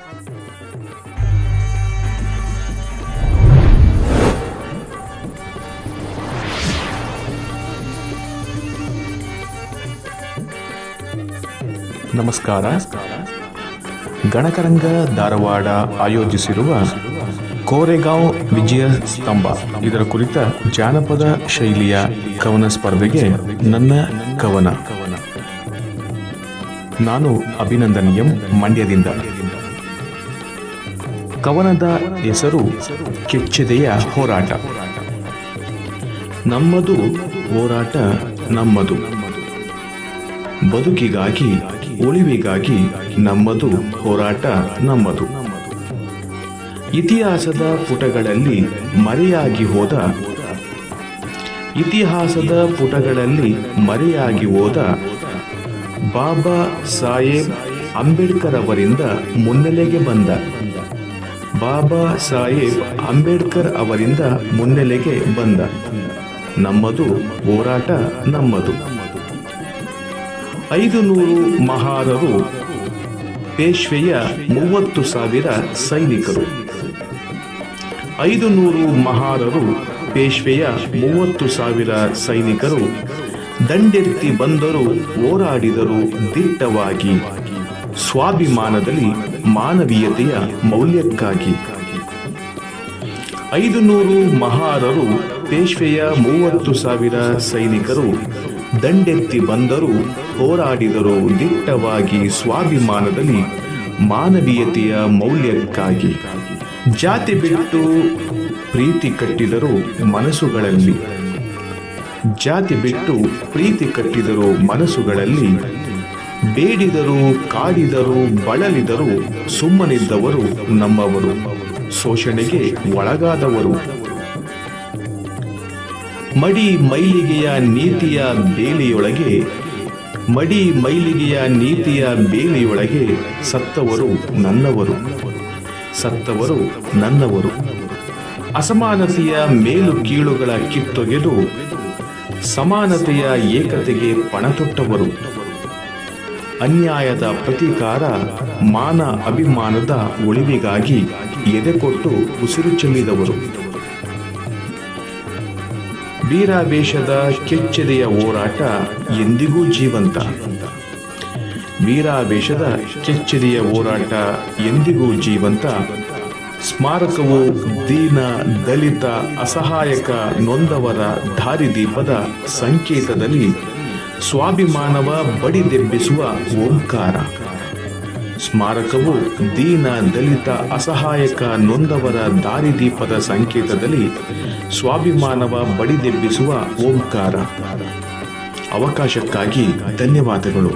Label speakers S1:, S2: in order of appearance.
S1: ನಮಸ್ಕಾರ. ಗಣಕರಂಗ ಧಾರವಾಡ ಆಯೋಜಿಸಿರುವ ಕೋರೆಗಾಂವ್ ವಿಜಯ ಸ್ತಂಭ ಇದರ ಕುರಿತ ಜಾನಪದ ಶೈಲಿಯ ಕವನ ಸ್ಪರ್ಧೆಗೆ ನನ್ನ ಕವನ. ನಾನು ಅಭಿನಂದನ್ ಎಂ, ಮಂಡ್ಯದಿಂದ. ಕವನದ ಹೆಸರು ಕೆಚ್ಚೆದೆಯ ಹೋರಾಟ. ನಮ್ಮದು ಹೋರಾಟ ನಮ್ಮದು, ಬದುಕಿಗಾಗಿ ಉಳಿವಿಗಾಗಿ ನಮ್ಮದು ಹೋರಾಟ ನಮ್ಮದು. ಇತಿಹಾಸದ ಪುಟಗಳಲ್ಲಿ ಮರೆಯಾಗಿ ಹೋದ ಬಾಬಾ ಸಾಹೇಬ್ ಅಂಬೇಡ್ಕರ್ ಅವರಿಂದ ಮುನ್ನೆಲೆಗೆ ಬಂದ ನಮ್ಮದು ಹೋರಾಟ ನಮ್ಮದು. 500 ಮಹಾರರು, ಪೇಶ್ವೆಯ 30,000 ಸೈನಿಕರು. 500 ಮಹಾರರು, ಪೇಶ್ವೆಯ 30,000 ಸೈನಿಕರು ದಂಡೆತ್ತಿ ಬಂದರು, ಹೋರಾಡಿದರು ದಿಟ್ಟವಾಗಿ, ಸ್ವಾಭಿಮಾನದಲ್ಲಿ ಮಾನವೀಯತೆಯ ಮೌಲ್ಯಕ್ಕಾಗಿ. 500 ಮಹಾರರು, ಪೇಶ್ವೆಯ 30,000 ಸೈನಿಕರು ದಂಡೆತ್ತಿ ಬಂದರು, ಹೋರಾಡಿದರು ದಿಟ್ಟವಾಗಿ, ಸ್ವಾಭಿಮಾನದಲ್ಲಿ ಮಾನವೀಯತೆಯ ಮೌಲ್ಯಕ್ಕಾಗಿ. ಜಾತಿ ಬಿಟ್ಟು ಪ್ರೀತಿ ಕಟ್ಟಿದರು ಮನಸ್ಸುಗಳಲ್ಲಿ, ಬೇಡಿದರು ಕಾಡಿದರು ಬಳಲಿದರು, ಸುಮ್ಮನಿದ್ದವರು ನಮ್ಮವರು, ಶೋಷಣೆಗೆ ಒಳಗಾದವರು. ಮಡಿ ಮೈಲಿಗೆಯ ಬೇಲಿಯೊಳಗೆ ಸತ್ತವರು ನನ್ನವರು. ಅಸಮಾನತೆಯ ಮೇಲು ಕೀಳುಗಳ ಕಿತ್ತೊಗೆದು ಸಮಾನತೆಯ ಏಕತೆಗೆ ಪಣತೊಟ್ಟವರು. ಅನ್ಯಾಯದ ಪ್ರತೀಕಾರ, ಮಾನ ಅಭಿಮಾನದ ಉಳಿವಿಗಾಗಿ ಎದೆಕೊಟ್ಟು ಉಸಿರು ಚೆಲ್ಲಿದವರು. ವೀರಾವೇಶದ ಕೆಚ್ಚೆದೆಯ ಹೋರಾಟ ಎಂದಿಗೂ ಜೀವಂತ. ಸ್ಮಾರಕವು ದೀನ, ದಲಿತ, ಅಸಹಾಯಕ, ನೊಂದವರ ದಾರಿದೀಪದ ಸಂಕೇತದಲ್ಲಿ ಸ್ವಾಭಿಮಾನವ ಬಡಿದೆಬ್ಬಿಸುವ ಓಂಕಾರ. ಸ್ಮಾರಕವು ದೀನ, ದಲಿತ, ಅಸಹಾಯಕ, ನೊಂದವರ ದಾರಿದೀಪದ ಸಂಕೇತದಲ್ಲಿ ಸ್ವಾಭಿಮಾನವ ಬಡಿದೆಬ್ಬಿಸುವ ಓಂಕಾರ. ಅವಕಾಶಕ್ಕಾಗಿ ಧನ್ಯವಾದಗಳು.